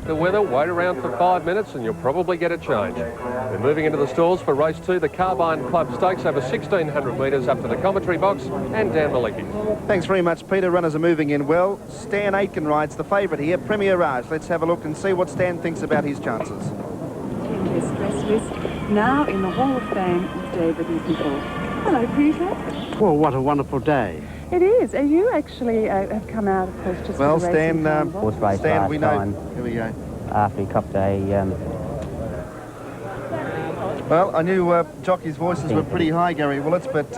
the weather, wait around for 5 minutes and you'll probably get a change. We're moving into the stalls for race 2, the Carbine Club Stakes, over 1,600 metres up to the commentary box and down Maliki. Thanks very much, Peter. Runners are moving in well. Stan Aitken rides the favourite here, Premier Raj. Let's have a look and see what Stan thinks about his chances. His specialist, now in the Hall of Fame, David Nicol. Hello, Peter. Well, what a wonderful day. It is. And you actually have come out, of course, just well, for the Stan, Horse race Stan, last we know. time. Here we go. After he copped a... Well, I knew jockeys' voices were pretty high, Gary Willits, but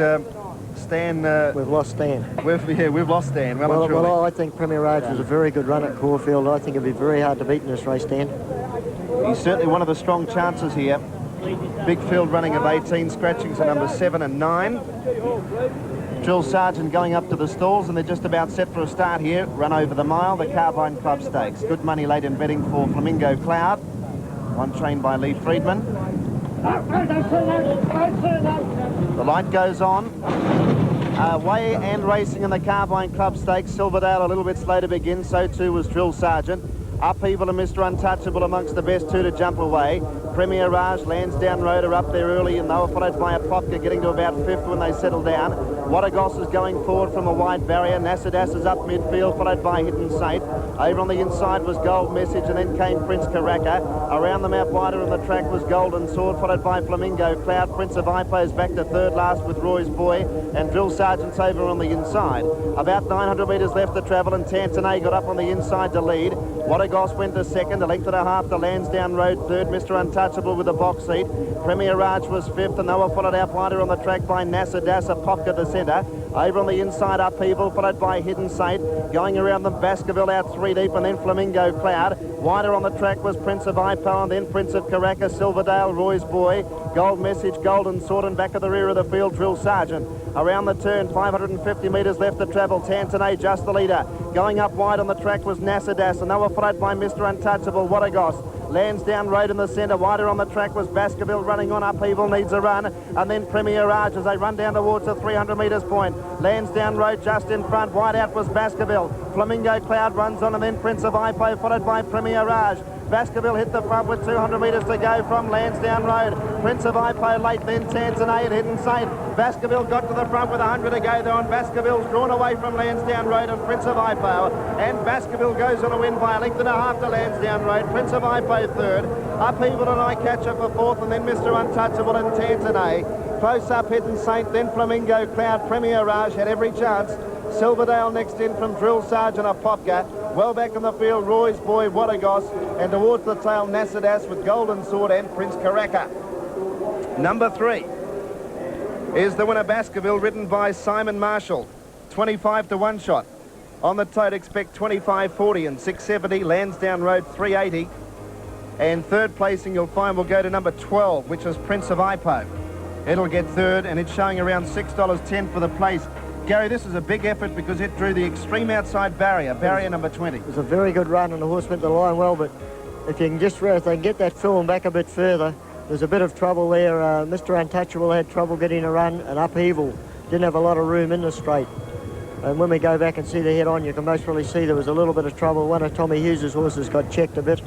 Stan... we've lost Stan. We've lost Stan, well and truly. Well, I think Premier Raj was a very good run at Caulfield. I think it'd be very hard to beat in this race, Stan. He's certainly one of the strong chances here. Big field running of 18, scratching to number 7 and 9. Drill Sergeant going up to the stalls, and they're just about set for a start here. Run over the mile, the Carbine Club Stakes. Good money late in betting for Flamingo Cloud. One trained by Lee Friedman. The light goes on. Way and racing in the Carbine Club Stakes. Silverdale a little bit slow to begin, so too was Drill Sergeant. Upheaval and Mr. Untouchable amongst the best two to jump away. Premier Raj, Lansdowne Road are up there early, and they were followed by a Popka getting to about 5th when they settle down. Wadagos is going forward from a wide barrier. Nasadas is up midfield, followed by Hidden Saint. Over on the inside was Gold Message, and then came Prince Karaka. Around them out wider on the track was Golden Sword, followed by Flamingo Cloud. Prince of Ipo's back to third last with Roy's Boy, and Drill Sergeant's over on the inside. About 900 metres left to travel, and Tantanay got up on the inside to lead. Wadagos went to second, a length and a half to Lansdowne Road third. Mr. Untouchable with the box seat. Premier Raj was 5th, and they were followed out wider on the track by Nasadas, a Popka to centre. Over on the inside, Upheaval, followed by Hidden Saint. Going around them, Baskerville out 3 deep, and then Flamingo Cloud. Wider on the track was Prince of Ipo, and then Prince of Karaka, Silverdale, Roy's Boy, Gold Message, Golden Sword, and back of the rear of the field, Drill Sergeant. Around the turn, 550 metres left to travel. Tantanay just the leader. Going up wide on the track was Nasadas, and they were followed by Mr. Untouchable, Wadagos. Lansdowne Road in the centre. Wider on the track was Baskerville running on. Upheaval needs a run, and then Premier Raj as they run down towards the 300 metres point. Lansdowne Road just in front. Wide out was Baskerville. Flamingo Cloud runs on, and then Prince of Ipo followed by Premier Raj. Baskerville hit the front with 200 metres to go from Lansdowne Road. Prince of Ipo late, then Tantanay and Hidden Saint. Baskerville got to the front with 100 to go there, and Baskerville's drawn away from Lansdowne Road and Prince of Ipo. And Baskerville goes on a win by a length and a half to Lansdowne Road. Prince of Ipo third. Upheaval and Eyecatcher for fourth, and then Mr. Untouchable and Tantanay. Close up Hidden Saint, then Flamingo Cloud. Premier Raj had every chance. Silverdale next in from Drill Sergeant of Popka. Well back in the field, Roy's Boy, Wadagos, and towards the tail, Nasadas with Golden Sword and Prince Karaka. Number 3 is the winner, Baskerville, ridden by Simon Marshall. 25 to 1 shot. On the tote, expect 25.40 and 6.70. Lansdowne Road, 3.80. And third placing, you'll find, will go to number 12, which is Prince of Ipo. It'll get third, and it's showing around $6.10 for the place. Gary, this is a big effort because it drew the extreme outside barrier, number 20. It was a very good run, and the horse went the line well, but if you can just, if they can get that film back a bit further, there's a bit of trouble there. Mr. Untouchable had trouble getting a run, and Upheaval didn't have a lot of room in the straight. And when we go back and see the head on, you can most probably see there was a little bit of trouble. One of Tommy Hughes' horses got checked a bit.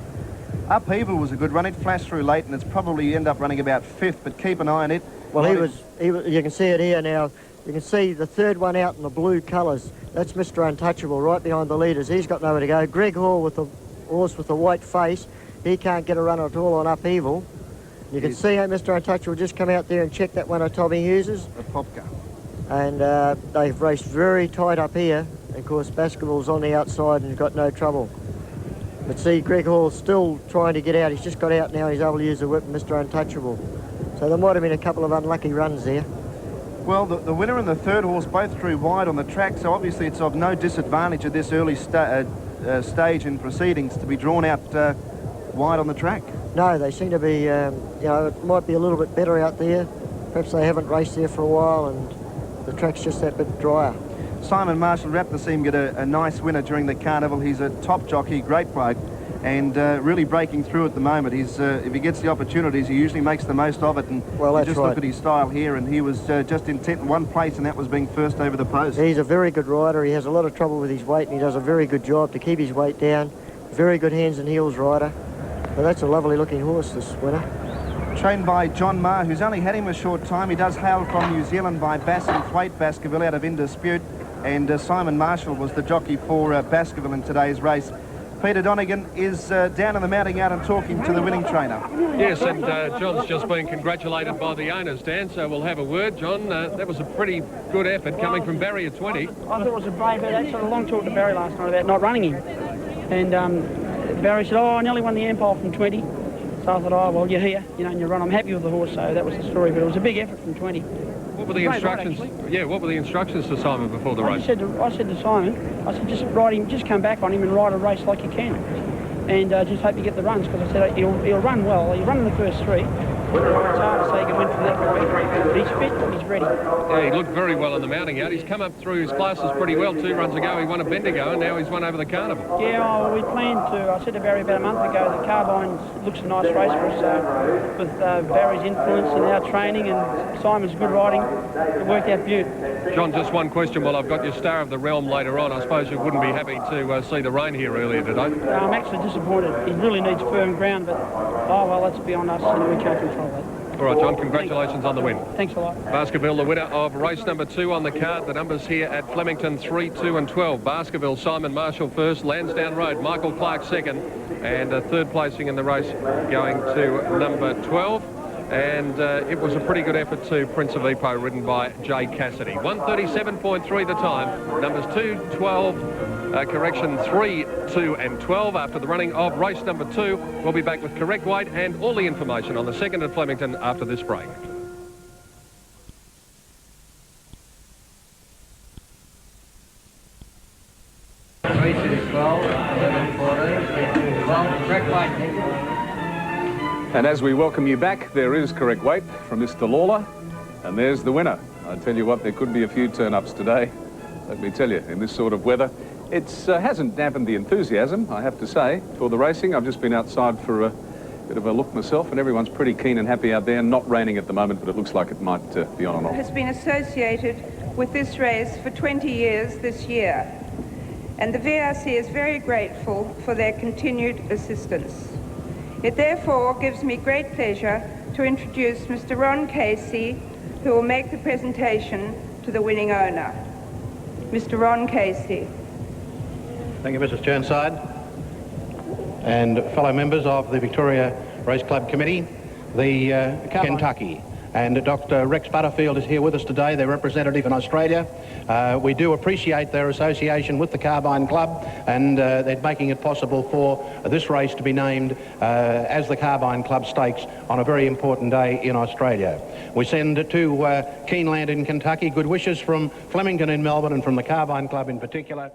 Upheaval was a good run. It flashed through late, and it's probably end up running about 5th, but keep an eye on it. Well, he was, you can see it here now. You can see the third one out in the blue colours. That's Mr. Untouchable right behind the leaders. He's got nowhere to go. Greg Hall with the horse with the white face. He can't get a run at all on Upheaval. You can see how Mr. Untouchable just come out there and check that one of Tommy Hughes's. The Popka. And they've raced very tight up here. And of course, Baskerville's on the outside and got no trouble. But see, Greg Hall's still trying to get out. He's just got out now. He's able to use the whip, Mr. Untouchable. So there might have been a couple of unlucky runs there. Well, the winner and the third horse both drew wide on the track, so obviously it's of no disadvantage at this early stage in proceedings to be drawn out wide on the track. No, they seem to be, you know, it might be a little bit better out there. Perhaps they haven't raced there for a while and the track's just that bit drier. Simon Marshall, wrapped to see him get a nice winner during the carnival. He's a top jockey, great bloke, and really breaking through at the moment. He's if he gets the opportunities, he usually makes the most of it. And well, that's just right. Look at his style here, and he was just intent in one place, and that was being first over the post. He's a very good rider. He has a lot of trouble with his weight, and he does a very good job to keep his weight down. Very good hands and heels rider. But that's a lovely looking horse, this winner. Trained by John Marr, who's only had him a short time. He does hail from New Zealand by Bass and Thwaite Baskerville out of Indispute. And Simon Marshall was the jockey for Baskerville in today's race. Peter Donegan is down in the mounting out and talking to the winning trainer. Yes, and John's just been congratulated by the owners, Dan, so we'll have a word. John, that was a pretty good effort coming from Barry at 20. I thought it was a brave effort. I had a long talk to Barry last night about not running him. And Barry said, I nearly won the Empire from 20. So I thought, well, you're here, and you run. I'm happy with the horse, so that was the story. But it was a big effort from 20. What were the instructions? What were the instructions to Simon before the race? I said to Simon, I said, just ride him, just come back on him and ride a race like you can. And just hope you get the runs, because I said he'll run well. He'll run in the first three. It's hard to say he can win from that point. But he's fit, he's ready. Yeah, he looked very well in the mounting out. He's come up through his classes pretty well. 2 runs ago, he won a Bendigo, and now he's won over the Carnival. Yeah, we planned to. I said to Barry about a month ago that Carbine looks a nice race for us. With Barry's influence and our training and Simon's good riding, it worked out beautiful. John, just one question while I've got your Star of the Realm later on. I suppose you wouldn't be happy to see the rain here earlier today? I'm actually disappointed. He really needs firm ground, but that's beyond us, and we can't control that. All right, John, congratulations on the win. Thanks a lot. Baskerville, the winner of race number 2 on the card. The numbers here at Flemington, 3, 2 and 12. Baskerville, Simon Marshall first, Lansdowne Road, Michael Clark second, and third placing in the race going to number 12. And it was a pretty good effort to Prince of Ipoh, ridden by Jay Cassidy. 1:37.3 the time. Numbers 2, 12, 3, 2 and 12 after the running of race number 2. We'll be back with correct weight and all the information on the second at Flemington after this break. And as we welcome you back, there is correct weight from Mr. Lawler, and there's the winner. I tell you what, there could be a few turn-ups today. Let me tell you, in this sort of weather, it hasn't dampened the enthusiasm, I have to say, for the racing. I've just been outside for a bit of a look myself, and everyone's pretty keen and happy out there. Not raining at the moment, but it looks like it might be on and off. Has been associated with this race for 20 years this year, and the VRC is very grateful for their continued assistance. It therefore gives me great pleasure to introduce Mr. Ron Casey, who will make the presentation to the winning owner. Mr. Ron Casey. Thank you, Mrs. Churnside, and fellow members of the Victoria Race Club Committee, the Kentucky. And Dr. Rex Butterfield is here with us today, their representative in Australia. We do appreciate their association with the Carbine Club, and they're making it possible for this race to be named as the Carbine Club Stakes on a very important day in Australia. We send to Keeneland in Kentucky good wishes from Flemington in Melbourne and from the Carbine Club in particular.